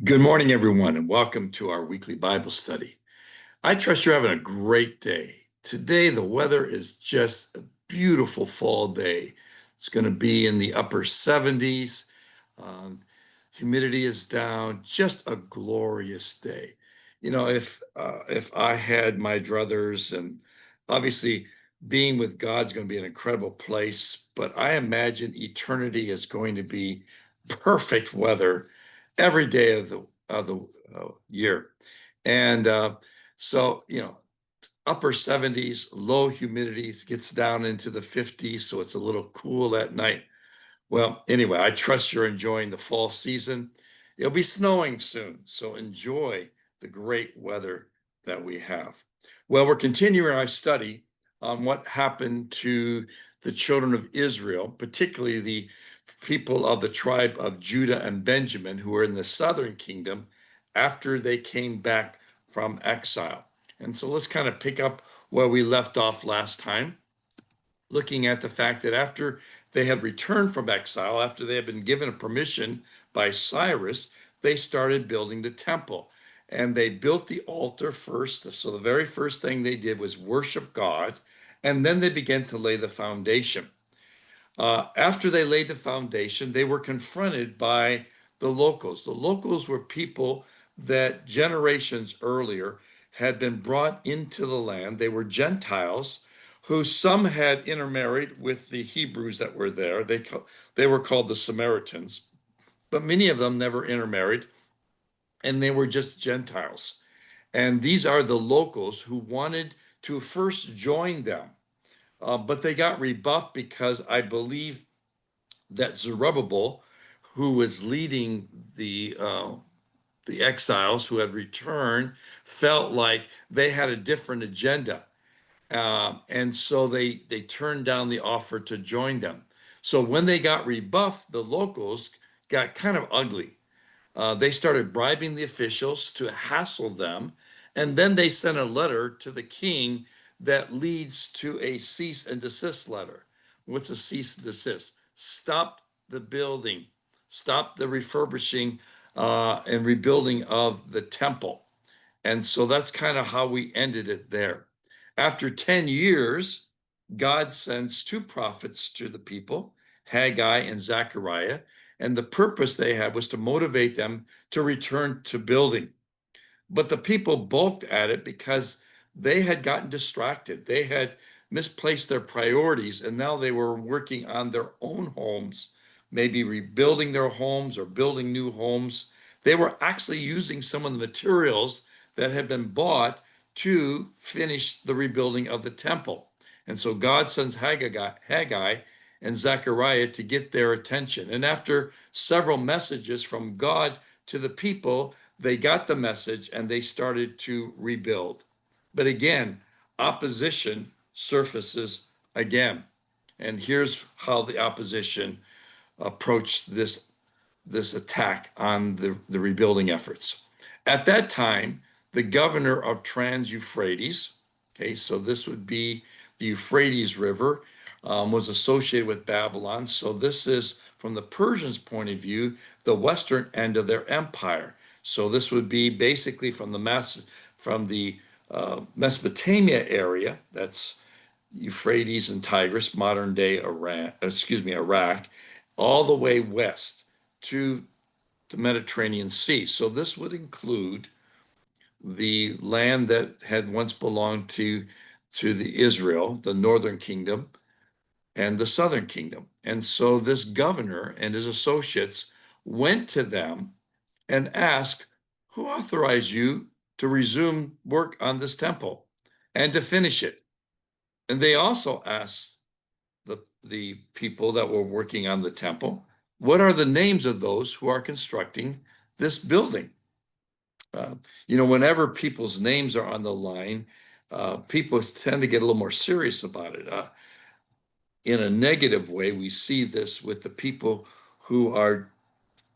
Good morning, everyone, and welcome to our weekly Bible study. I trust you're having a great day. Today, the weather is just a beautiful fall day. It's going to be in the upper 70s. Um, Humidity is down. Just a glorious day. If I had my druthers, and obviously being with God's going to be an incredible place, but I imagine eternity is going to be perfect weather every day of the year. And so, upper 70s, low humidities, gets down into the 50s, so it's a little cool at night. Well, anyway, I trust you're enjoying the fall season. It'll be snowing soon, so enjoy the great weather that we have. Well, we're continuing our study on what happened to the children of Israel, particularly the people of the tribe of Judah and Benjamin, who were in the southern kingdom after they came back from exile. And so let's kind of pick up where we left off last time, looking at the fact that after they had returned from exile, after they had been given a permission by Cyrus, they started building the temple. And they built the altar first. So the very first thing they did was worship God. And then they began to lay the foundation. After they laid the foundation, they were confronted by the locals. The locals were people that generations earlier had been brought into the land. They were Gentiles who some had intermarried with the Hebrews that were there. They were called the Samaritans, but many of them never intermarried, and they were just Gentiles. And these are the locals who wanted to first join them, but they got rebuffed because I believe that Zerubbabel, who was leading the exiles who had returned, felt like they had a different agenda, and so they turned down the offer to join them. So when they got rebuffed, the locals got kind of ugly. They started bribing the officials to hassle them, and then they sent a letter to the king that leads to a cease and desist letter. What's a cease and desist? Stop the building, stop the refurbishing and rebuilding of the temple. And so that's kind of how we ended it there. After 10 years, God sends two prophets to the people, Haggai and Zechariah, and the purpose they had was to motivate them to return to building. But the people balked at it because they had gotten distracted. They had misplaced their priorities, and now they were working on their own homes, maybe rebuilding their homes or building new homes. They were actually using some of the materials that had been bought to finish the rebuilding of the temple. And so God sends Haggai and Zechariah to get their attention. And after several messages from God to the people, they got the message and they started to rebuild. But again, opposition surfaces again. And here's how the opposition approached this attack on the rebuilding efforts. At that time, the governor of Trans-Euphrates, okay, so this would be the Euphrates River, was associated with Babylon. So this is, from the Persians' point of view, the western end of their empire. So this would be basically from the Mesopotamia area, that's Euphrates and Tigris, modern day Iraq, all the way west to the Mediterranean Sea. So this would include the land that had once belonged to the Israel, the northern kingdom, and the southern kingdom. And so this governor and his associates went to them and asked, "Who authorized you to resume work on this temple and to finish it?" And they also asked the people that were working on the temple, "What are the names of those who are constructing this building?" Uh, Whenever people's names are on the line, people tend to get a little more serious about it. In a negative way, we see this with the people who are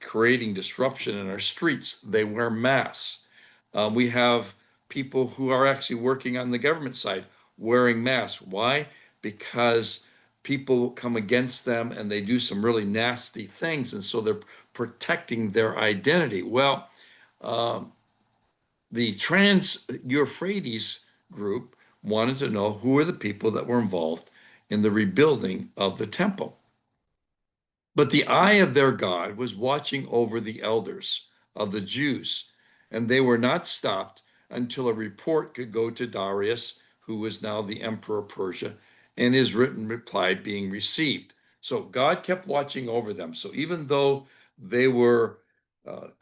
creating disruption in our streets. They wear masks. We have people who are actually working on the government side wearing masks. Why? Because people come against them and they do some really nasty things. And so they're protecting their identity. Well, um, the Trans-Euphrates group wanted to know who are the people that were involved in the rebuilding of the temple. But the eye of their God was watching over the elders of the Jews, and they were not stopped until a report could go to Darius, who was now the emperor of Persia, and his written reply being received. So God kept watching over them. So even though they were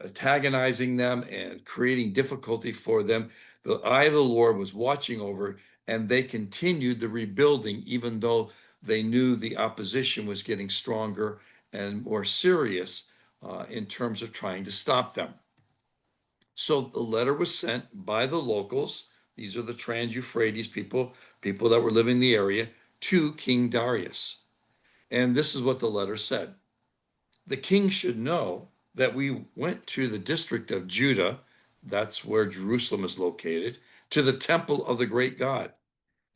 antagonizing them and creating difficulty for them, the eye of the Lord was watching over, and they continued the rebuilding, even though they knew the opposition was getting stronger and more serious in terms of trying to stop them. So the letter was sent by the locals. These are the Trans-Euphrates people, people that were living in the area, to King Darius. And this is what the letter said. The king should know that we went to the district of Judah, that's where Jerusalem is located, to the temple of the great God.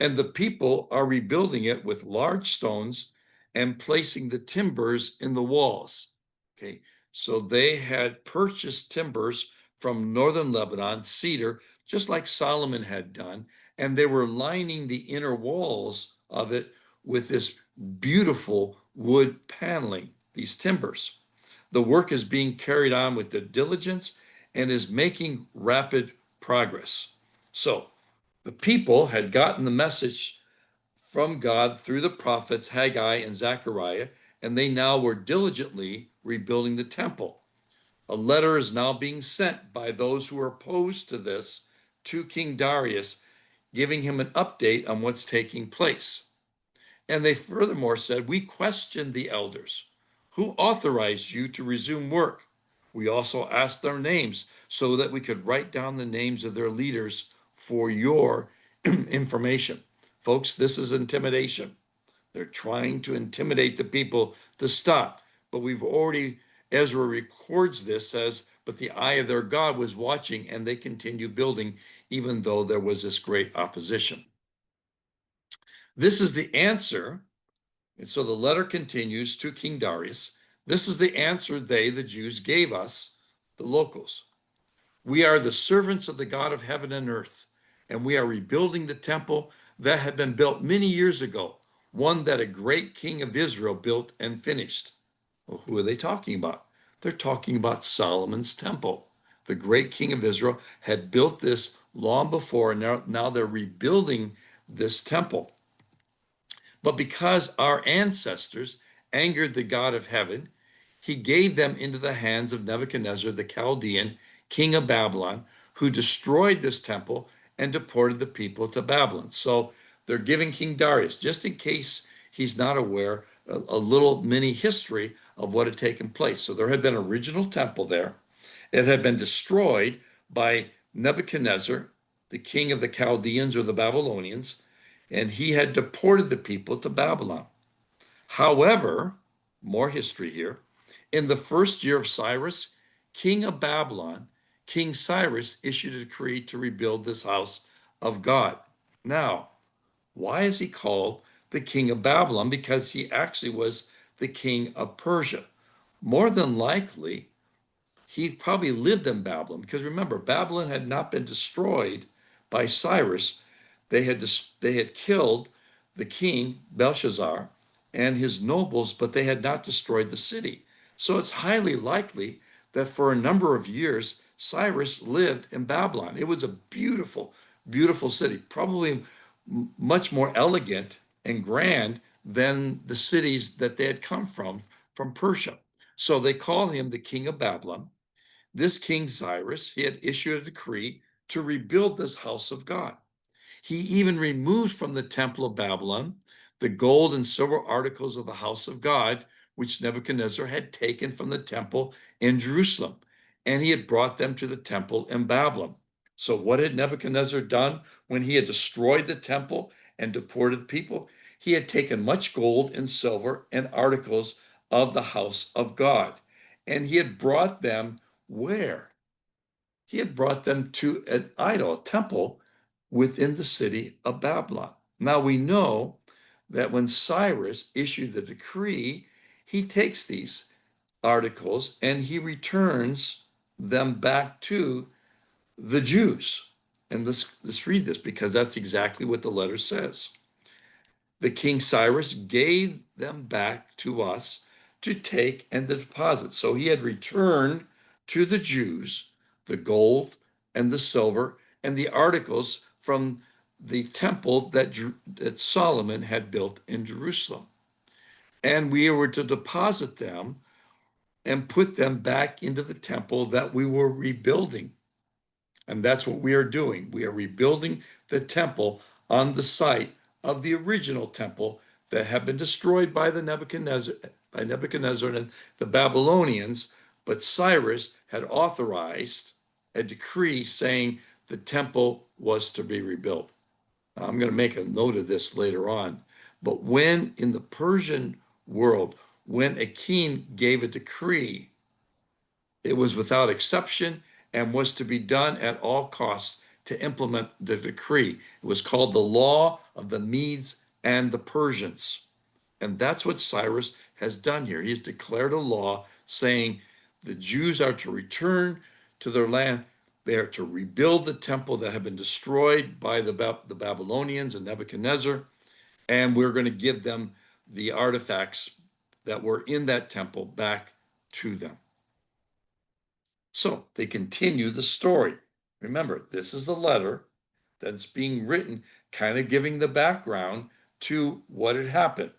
And the people are rebuilding it with large stones and placing the timbers in the walls. Okay, so they had purchased timbers from northern Lebanon, cedar, just like Solomon had done, and they were lining the inner walls of it with this beautiful wood paneling, these timbers. The work is being carried on with the diligence and is making rapid progress. So the people had gotten the message from God through the prophets Haggai and Zechariah, and they now were diligently rebuilding the temple. A letter is now being sent by those who are opposed to this to King Darius, giving him an update on what's taking place. And they furthermore said, we questioned the elders. Who authorized you to resume work? We also asked their names so that we could write down the names of their leaders for your information. Folks, this is intimidation. They're trying to intimidate the people to stop. But Ezra records this, says, but the eye of their God was watching, and they continued building even though there was this great opposition. This is the answer. And so the letter continues to King Darius. This is the answer they, the Jews, gave us, the locals. We are the servants of the God of heaven and earth, and we are rebuilding the temple that had been built many years ago, one that a great king of Israel built and finished. Well, who are they talking about? They're talking about Solomon's temple. The great king of Israel had built this long before, and now they're rebuilding this temple. But because our ancestors angered the God of heaven, he gave them into the hands of Nebuchadnezzar the Chaldean, king of Babylon, who destroyed this temple and deported the people to Babylon. So they're giving King Darius, just in case he's not aware, a little mini history of what had taken place. So there had been an original temple there. It had been destroyed by Nebuchadnezzar, the king of the Chaldeans or the Babylonians, and he had deported the people to Babylon. However, more history here. In the first year of Cyrus, king of Babylon, King Cyrus issued a decree to rebuild this house of God. Now, why is he called the king of Babylon? Because he actually was the king of Persia. More than likely, he probably lived in Babylon, because remember, Babylon had not been destroyed by Cyrus. They had killed the king Belshazzar and his nobles, but they had not destroyed the city. So it's highly likely that for a number of years Cyrus lived in Babylon. It was a beautiful, beautiful city, probably much more elegant and grand than the cities that they had come from Persia. So they call him the king of Babylon. This king Cyrus, he had issued a decree to rebuild this house of God. He even removed from the temple of Babylon the gold and silver articles of the house of God, which Nebuchadnezzar had taken from the temple in Jerusalem, and he had brought them to the temple in Babylon. So what had Nebuchadnezzar done when he had destroyed the temple and deported the people? He had taken much gold and silver and articles of the house of God, and he had brought them where? He had brought them to an idol, a temple within the city of Babylon. Now we know that when Cyrus issued the decree, he takes these articles and he returns them back to the Jews. And let's read this because that's exactly what the letter says. The King Cyrus gave them back to us to take and to deposit. So he had returned to the Jews the gold and the silver and the articles from the temple that Solomon had built in Jerusalem. And we were to deposit them and put them back into the temple that we were rebuilding. And that's what we are doing. We are rebuilding the temple on the site of the original temple that had been destroyed by Nebuchadnezzar and the Babylonians, but Cyrus had authorized a decree saying the temple was to be rebuilt. Now, I'm going to make a note of this later on. But when in the Persian world, when a king gave a decree, it was without exception and was to be done at all costs to implement the decree. It was called the law of the Medes and the Persians. And that's what Cyrus has done here. He has declared a law saying the Jews are to return to their land. They are to rebuild the temple that had been destroyed by the Babylonians and Nebuchadnezzar. And we're going to give them the artifacts that were in that temple back to them. So they continue the story. Remember, this is a letter that's being written, kind of giving the background to what had happened.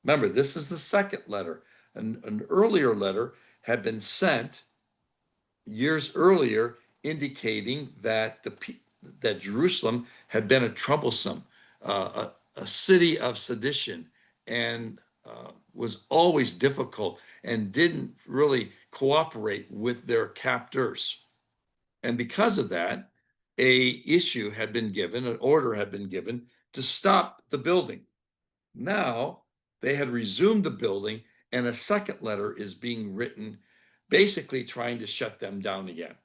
Remember, this is the second letter. An earlier letter had been sent years earlier, indicating that that Jerusalem had been a troublesome, a city of sedition, and was always difficult and didn't really cooperate with their captors. And because of that, an order had been given to stop the building. Now they had resumed the building, and a second letter is being written, basically trying to shut them down again.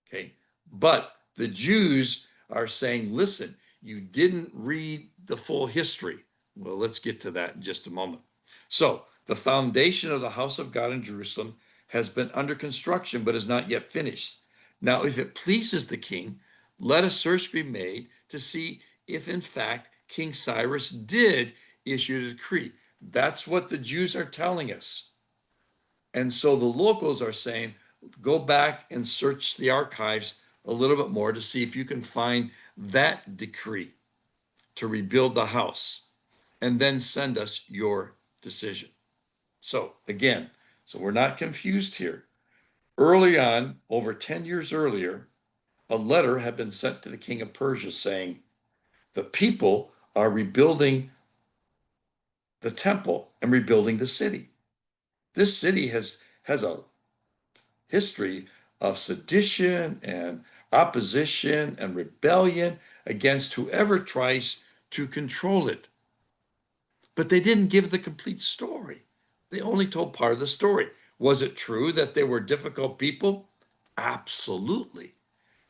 Okay. But the Jews are saying, listen, you didn't read the full history. Well, let's get to that in just a moment. So the foundation of the house of God in Jerusalem has been under construction, but is not yet finished. Now, if it pleases the king, let a search be made to see if in fact King Cyrus did issue a decree. That's what the Jews are telling us. And so the locals are saying, go back and search the archives a little bit more to see if you can find that decree to rebuild the house, and then send us your decision. So again, so we're not confused here. Early on, over 10 years earlier, a letter had been sent to the king of Persia saying, the people are rebuilding the temple and rebuilding the city. This city has a history of sedition and opposition and rebellion against whoever tries to control it. But they didn't give the complete story. They only told part of the story. Was it true that they were difficult people? Absolutely.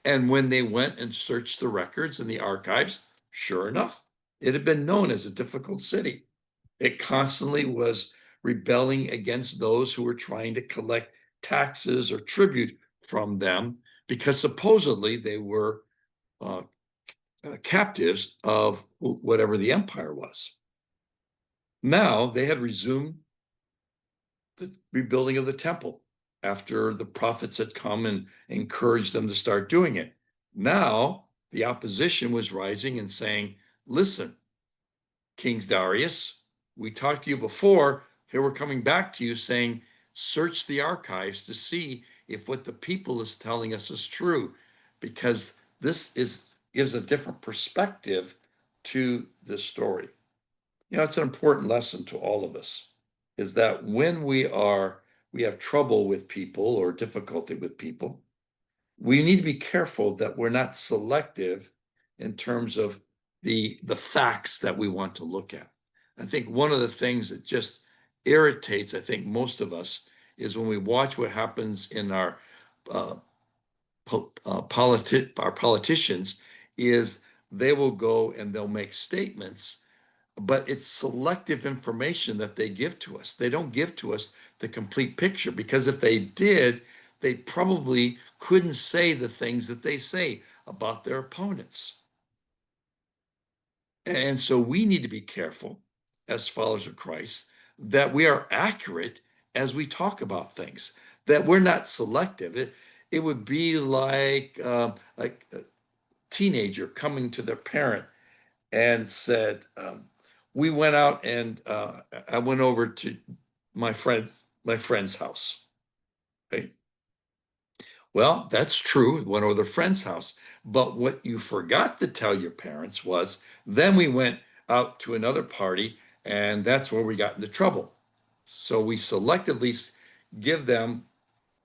And when they went and searched the records and the archives, sure enough, it had been known as a difficult city. It constantly was rebelling against those who were trying to collect taxes or tribute from them because supposedly they were uh, captives of whatever the empire was. Now they had resumed the rebuilding of the temple after the prophets had come and encouraged them to start doing it. Now the opposition was rising and saying, listen, King Darius, we talked to you before. Here we're coming back to you saying, search the archives to see if what the people is telling us is true, because gives a different perspective to this story. It's an important lesson to all of us, is that when we have trouble with people or difficulty with people, we need to be careful that we're not selective in terms of the facts that we want to look at. I think one of the things that just irritates, I think, most of us is when we watch what happens in our politicians, is they will go and they'll make statements but it's selective information that they give to us. They don't give to us the complete picture, because if they did, they probably couldn't say the things that they say about their opponents. And so we need to be careful as followers of Christ that we are accurate as we talk about things, that we're not selective. It would be like a teenager coming to their parent and said, "We went out and I went over to my friend's house." Right? Well, that's true. Went over to their friend's house, but what you forgot to tell your parents was, then we went out to another party, and that's where we got into trouble. So we selectively give them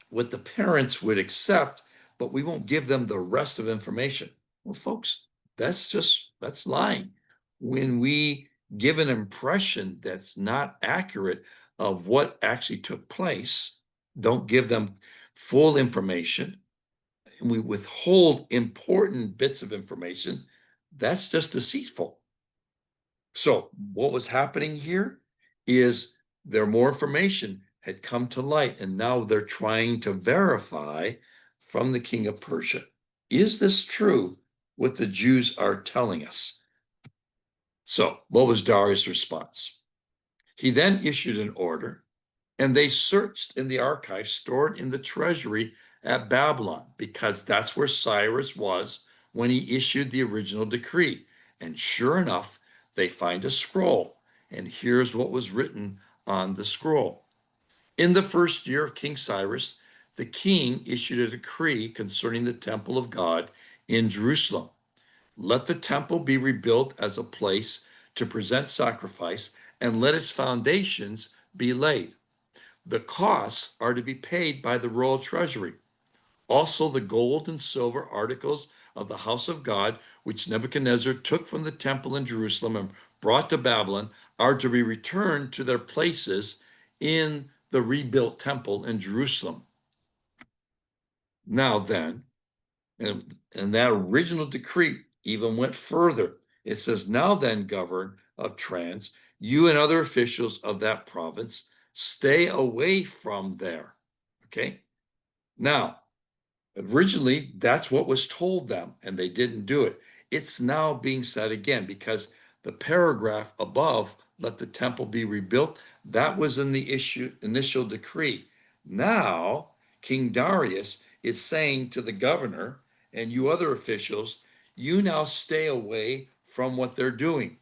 what the parents would accept, but we won't give them the rest of information. Well, folks, that's lying. When we give an impression that's not accurate of what actually took place, don't give them full information, and we withhold important bits of information, that's just deceitful. So what was happening here is there more information had come to light, and now they're trying to verify from the king of Persia. Is this true, what the Jews are telling us? So what was Darius' response? He then issued an order, and they searched in the archives stored in the treasury at Babylon, because that's where Cyrus was when he issued the original decree. And sure enough, they find a scroll. And here's what was written on the scroll. In the first year of King Cyrus, the king issued a decree concerning the temple of God in Jerusalem. Let the temple be rebuilt as a place to present sacrifice, and let its foundations be laid. The costs are to be paid by the royal treasury. Also, the gold and silver articles of the house of God, which Nebuchadnezzar took from the temple in Jerusalem and brought to Babylon, are to be returned to their places in the rebuilt temple in Jerusalem. Now then, and that original decree even went further. It says, now then, governor of Trans, you and other officials of that province, stay away from there. Okay? Now, originally, that's what was told them, and they didn't do it. It's now being said again, because the paragraph above, let the temple be rebuilt, that was in the initial decree. Now, King Darius is saying to the governor and you other officials, you now stay away from what they're doing.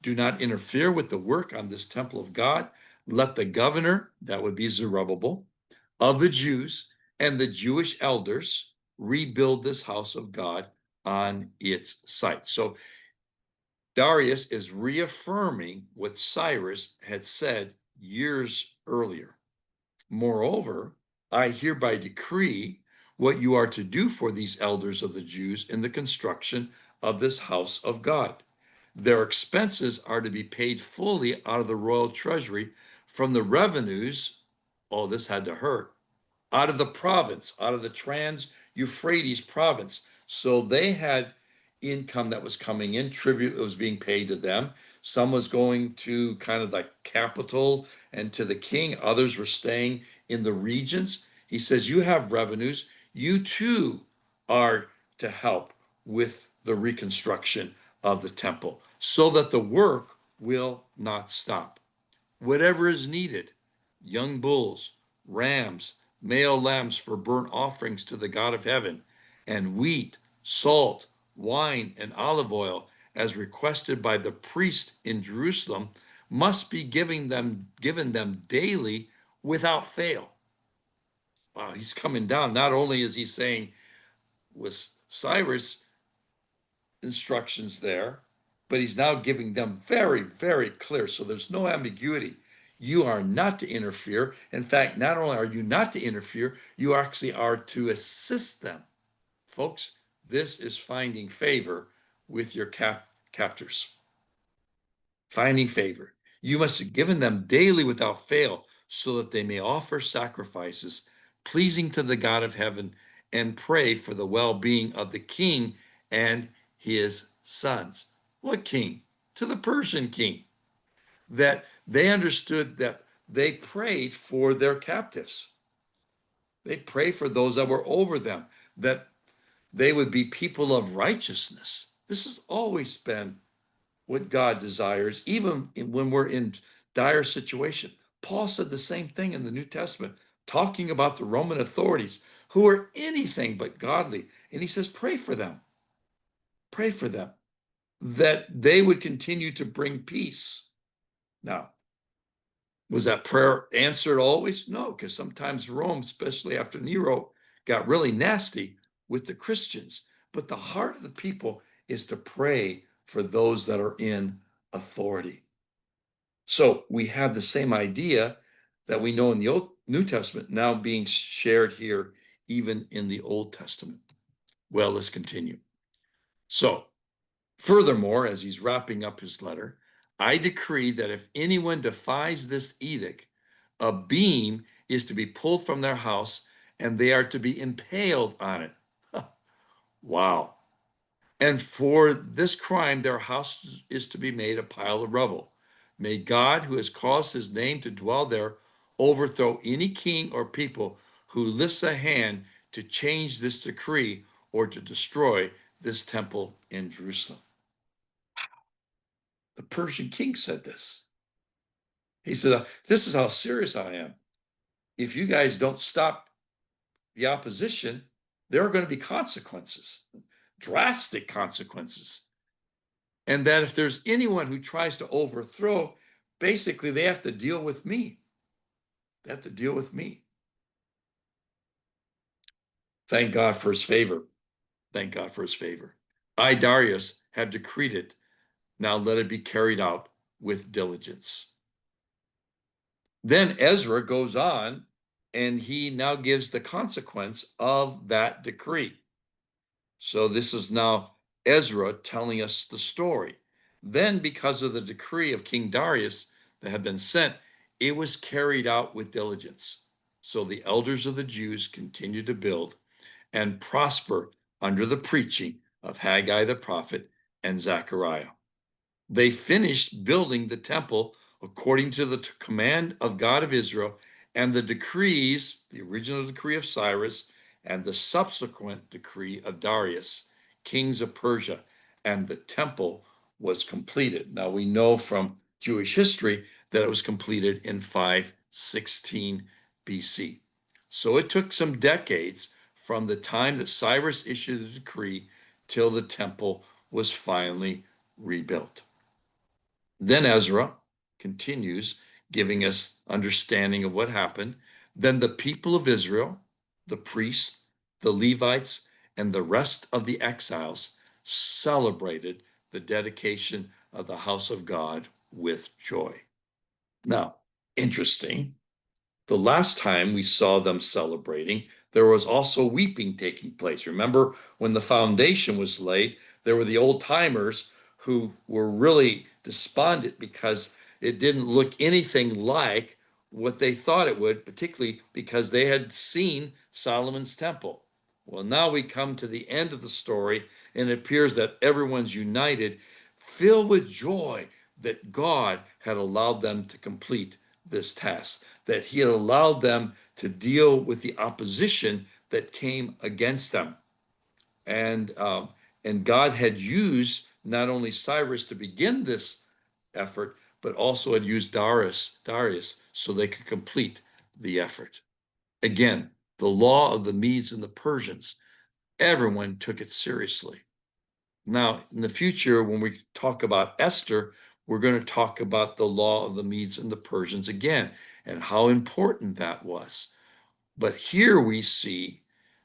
Do not interfere with the work on this temple of God. Let the governor, that would be Zerubbabel, of the Jews, and the Jewish elders rebuild this house of God on its site. So Darius is reaffirming what Cyrus had said years earlier. Moreover, I hereby decree what you are to do for these elders of the Jews in the construction of this house of God. Their expenses are to be paid fully out of the royal treasury from the revenues. Oh, this had to hurt, out of the province, out of the Trans-Euphrates province. So they had income that was coming in, tribute that was being paid to them. Some was going to kind of the capital and to the king. Others were staying in the regions. He says, you have revenues. You too are to help with the reconstruction of the temple so that the work will not stop. Whatever is needed, young bulls, rams, male lambs for burnt offerings to the God of heaven, and wheat, salt, wine, and olive oil, as requested by the priest in Jerusalem, must be given them daily without fail. Wow, he's coming down. Not only is he saying with Cyrus instructions there, but he's now giving them very, very clear. So there's no ambiguity. You are not to interfere. In fact, not only are you not to interfere, you actually are to assist them. Folks, this is finding favor with your captors. Finding favor. You must have given them daily without fail, so that they may offer sacrifices pleasing to the God of heaven and pray for the well-being of the king and his sons. What king? To the Persian king. that they understood that they prayed for their captives. They prayed for those that were over them, that they would be people of righteousness. This has always been what God desires, even when we're in dire situation. Paul said the same thing in the New Testament, talking about the Roman authorities who are anything but godly. And he says, pray for them, that they would continue to bring peace. Now, was that prayer answered always? No, because sometimes Rome, especially after Nero, got really nasty with the Christians. But the heart of the people is to pray for those that are in authority. So we have the same idea that we know in the New Testament now being shared here, even in the Old Testament. Well, let's continue. So, furthermore, as he's wrapping up his letter, I decree that if anyone defies this edict, a beam is to be pulled from their house and they are to be impaled on it. Wow. And for this crime, their house is to be made a pile of rubble. May God, who has caused his name to dwell there, overthrow any king or people who lifts a hand to change this decree or to destroy this temple in Jerusalem. The Persian king said this. He said, this is how serious I am. If you guys don't stop the opposition, there are going to be consequences, drastic consequences. And that if there's anyone who tries to overthrow, basically they have to deal with me. They have to deal with me. Thank God for his favor. Thank God for his favor. I, Darius, have decreed it. Now let it be carried out with diligence. Then Ezra goes on and he now gives the consequence of that decree. So this is now Ezra telling us the story. Then, because of the decree of King Darius that had been sent, it was carried out with diligence. So the elders of the Jews continued to build and prosper under the preaching of Haggai the prophet and Zechariah. They finished building the temple according to the command of God of Israel and the decrees, the original decree of Cyrus and the subsequent decree of Darius, kings of Persia, and the temple was completed. Now we know from Jewish history that it was completed in 516 BC. So it took some decades from the time that Cyrus issued the decree till the temple was finally rebuilt. Then Ezra continues giving us understanding of what happened. Then the people of Israel, the priests, the Levites, and the rest of the exiles celebrated the dedication of the house of God with joy. Now, interesting. The last time we saw them celebrating, there was also weeping taking place. Remember when the foundation was laid, there were the old timers who were really despondent because it didn't look anything like what they thought it would, particularly because they had seen Solomon's temple. Well, now we come to the end of the story, and it appears that everyone's united, filled with joy that God had allowed them to complete this task, that he had allowed them to deal with the opposition that came against them. And God had used not only Cyrus to begin this effort, but also had used Darius so they could complete the effort. Again, the law of the Medes and the Persians, everyone took it seriously. Now, in the future, when we talk about Esther, we're going to talk about the law of the Medes and the Persians again and how important that was. But here we see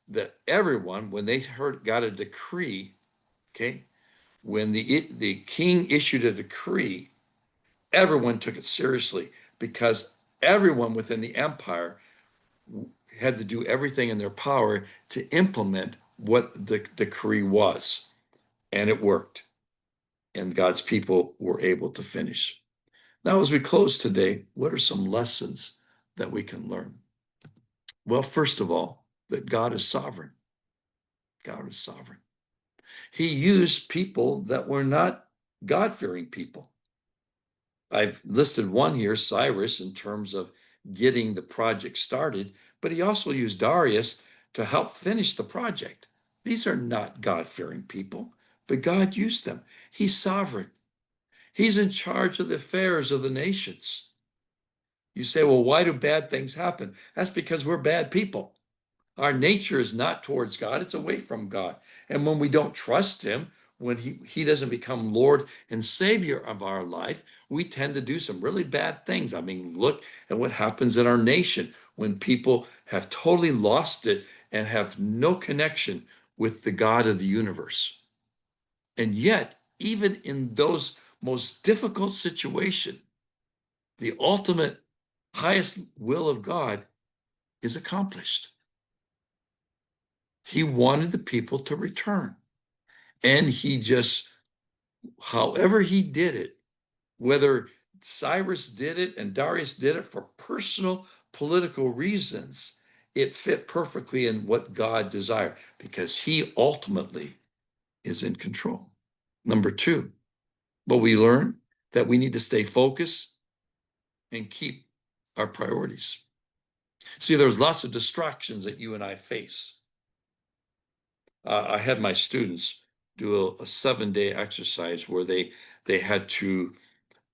that everyone, when they got a decree, okay, when the king issued a decree, everyone took it seriously because everyone within the empire had to do everything in their power to implement what the decree was. And it worked. And God's people were able to finish. Now, as we close today, what are some lessons that we can learn? Well, first of all, that God is sovereign. God is sovereign. He used people that were not God-fearing people. I've listed one here, Cyrus, in terms of getting the project started, but he also used Darius to help finish the project. These are not God-fearing people, but God used them. He's sovereign. He's in charge of the affairs of the nations. You say, well, why do bad things happen? That's because we're bad people. Our nature is not towards God, it's away from God. And when we don't trust him, when he doesn't become Lord and Savior of our life, we tend to do some really bad things. I mean, look at what happens in our nation when people have totally lost it and have no connection with the God of the universe. And yet, even in those most difficult situations, the ultimate highest will of God is accomplished. He wanted the people to return. And he just, however he did it, whether Cyrus did it and Darius did it for personal political reasons, it fit perfectly in what God desired because he ultimately is in control. Number two, but we learn that we need to stay focused and keep our priorities. See, there's lots of distractions that you and I face. I had my students do a 7-day exercise where they had to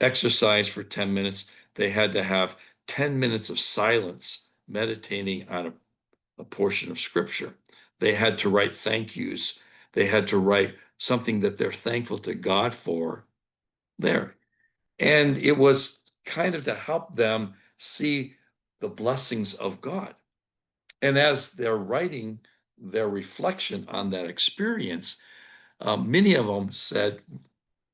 exercise for 10 minutes. They had to have 10 minutes of silence meditating on a portion of scripture. They had to write thank yous. They had to write something that they're thankful to God for there. And it was kind of to help them see the blessings of God. And as they're writing their reflection on that experience, many of them said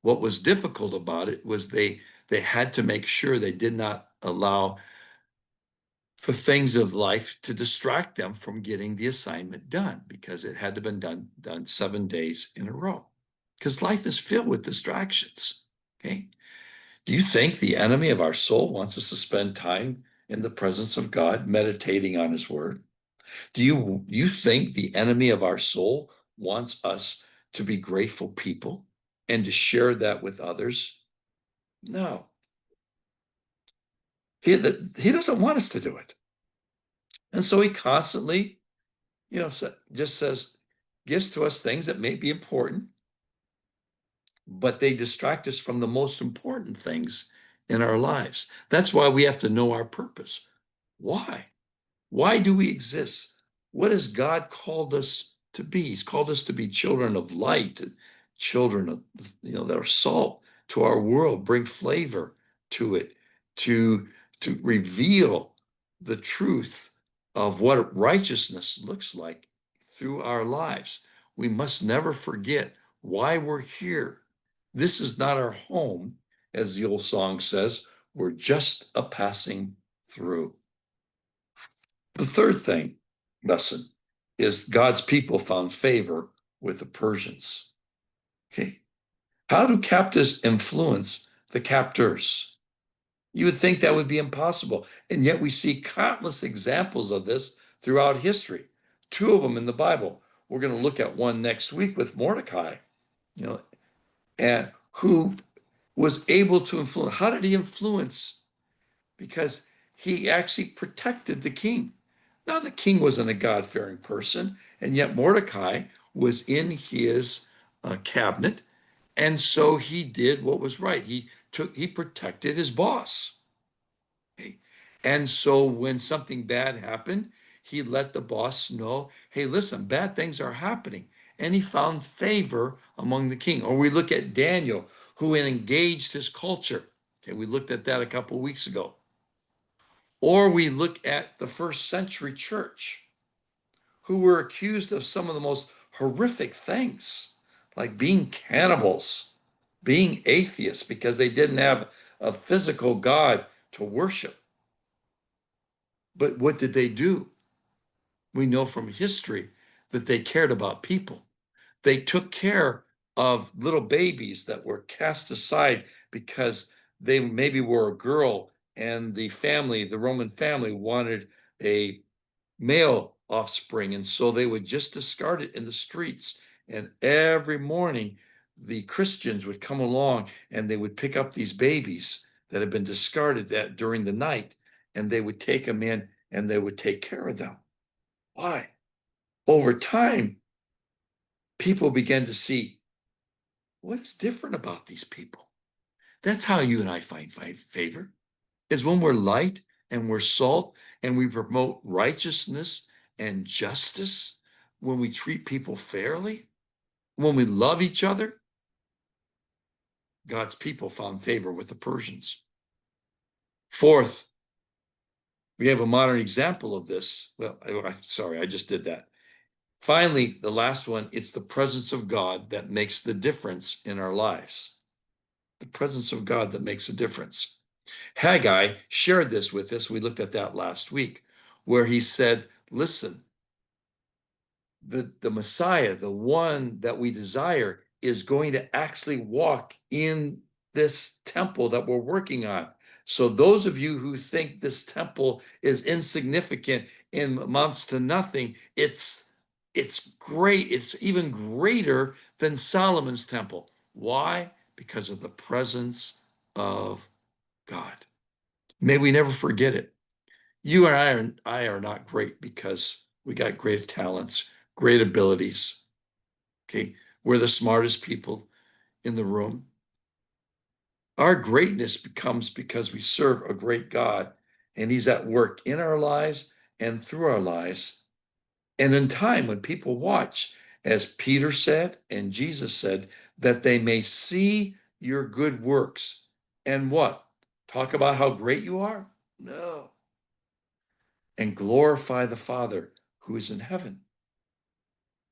what was difficult about it was they had to make sure they did not allow the things of life to distract them from getting the assignment done because it had to be done 7 days in a row. Because life is filled with distractions. Okay. Do you think the enemy of our soul wants us to spend time in the presence of God, meditating on his word? Do you think the enemy of our soul wants us to be grateful people and to share that with others? No. He doesn't want us to do it. And so he constantly, just gives to us things that may be important, but they distract us from the most important things in our lives. That's why we have to know our purpose. Why? Why do we exist? What has God called us to be? He's called us to be children of light and children of, that are salt to our world, bring flavor to it, to, to reveal the truth of what righteousness looks like through our lives. We must never forget why we're here. This is not our home, as the old song says. We're just a passing through. The third lesson is God's people found favor with the Persians. Okay. How do captives influence the captors? You would think that would be impossible. And yet we see countless examples of this throughout history. Two of them in the Bible. We're going to look at one next week with Mordecai, and who was able to influence. How did he influence? Because he actually protected the king. Now, the king wasn't a God-fearing person, and yet Mordecai was in his cabinet, and so he did what was right. He protected his boss. Okay? And so when something bad happened, he let the boss know, hey, listen, bad things are happening. And he found favor among the king. Or we look at Daniel, who engaged his culture. Okay, we looked at that a couple of weeks ago. Or we look at the first century church, who were accused of some of the most horrific things, like being cannibals, being atheists, because they didn't have a physical God to worship. But what did they do? We know from history that they cared about people. They took care of little babies that were cast aside because they maybe were a girl and the Roman family, wanted a male offspring. And so they would just discard it in the streets. And every morning, the Christians would come along and they would pick up these babies that had been discarded during the night, and they would take them in and they would take care of them. Why? Over time, people began to see what is different about these people. That's how you and I find favor, is when we're light and we're salt and we promote righteousness and justice, when we treat people fairly, when we love each other. God's people found favor with the Persians. Fourth, we have a modern example of this. Well, sorry, I just did that. Finally, the last one, it's the presence of God that makes the difference in our lives. The presence of God that makes a difference. Haggai shared this with us. We looked at that last week, where he said, listen, the Messiah, the one that we desire, is going to actually walk in this temple that we're working on. So those of you who think this temple is insignificant and amounts to nothing, it's great. It's even greater than Solomon's temple. Why? Because of the presence of God. May we never forget it. You and I are not great because we got great talents, great abilities. Okay, we're the smartest people in the room. Our greatness becomes because we serve a great God, and He's at work in our lives and through our lives. And in time, when people watch, as Peter said and Jesus said, that they may see your good works. And what? Talk about how great you are? No. And glorify the Father who is in heaven.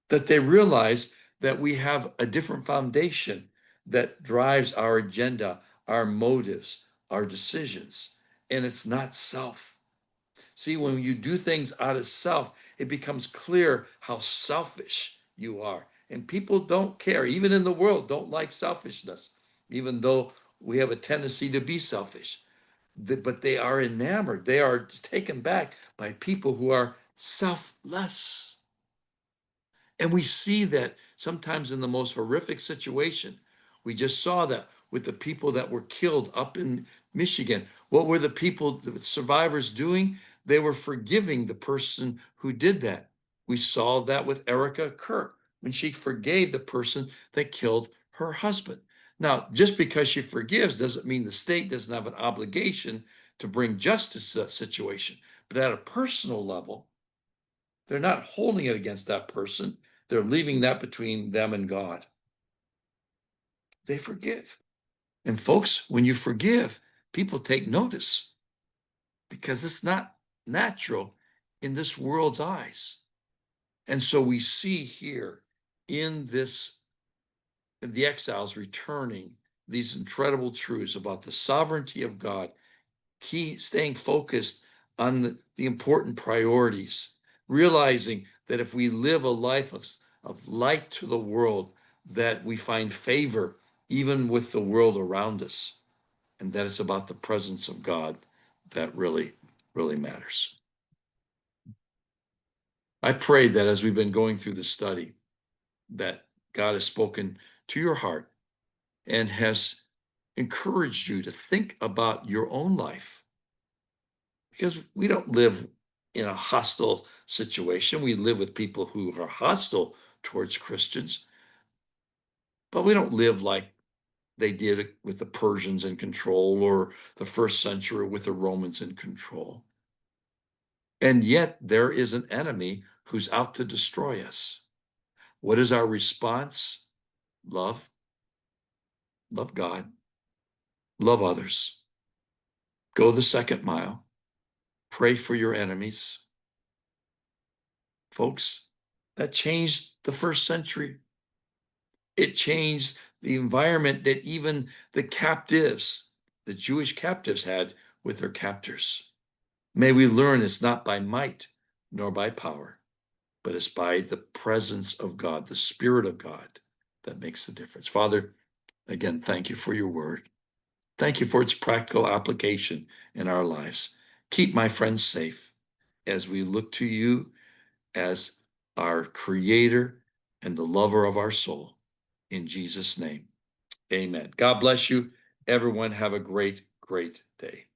That they realize that we have a different foundation that drives our agenda, our motives, our decisions, and it's not self. See, when you do things out of self, it becomes clear how selfish you are. And people don't care, even in the world, don't like selfishness, even though we have a tendency to be selfish. But they are enamored, they are taken back by people who are selfless. And we see that sometimes in the most horrific situation. We just saw that with the people that were killed up in Michigan. What were the people, the survivors, doing? They were forgiving the person who did that. We saw that with Erica Kirk when she forgave the person that killed her husband. Now, just because she forgives doesn't mean the state doesn't have an obligation to bring justice to that situation. But at a personal level, they're not holding it against that person. They're leaving that between them and God. They forgive. And folks, when you forgive, people take notice because it's not natural in this world's eyes. And so we see here in this, the exiles returning, these incredible truths about the sovereignty of God, staying focused on the important priorities, realizing that if we live a life of light to the world, that we find favor even with the world around us, and that it's about the presence of God that really, really matters. I pray that as we've been going through the study, that God has spoken to your heart and has encouraged you to think about your own life, because we don't live in a hostile situation. We live with people who are hostile towards Christians, but we don't live like they did with the Persians in control, or the first century with the Romans in control. And yet there is an enemy who's out to destroy us. What is our response? Love. Love God. Love others. Go the second mile. Pray for your enemies. Folks, that changed the first century. It changed the environment that even the captives, the Jewish captives, had with their captors. May we learn it's not by might nor by power, but it's by the presence of God, the Spirit of God, that makes the difference. Father, again, thank you for your word. Thank you for its practical application in our lives. Keep my friends safe as we look to you as our creator and the lover of our soul. In Jesus' name, amen. God bless you. Everyone have a great great day.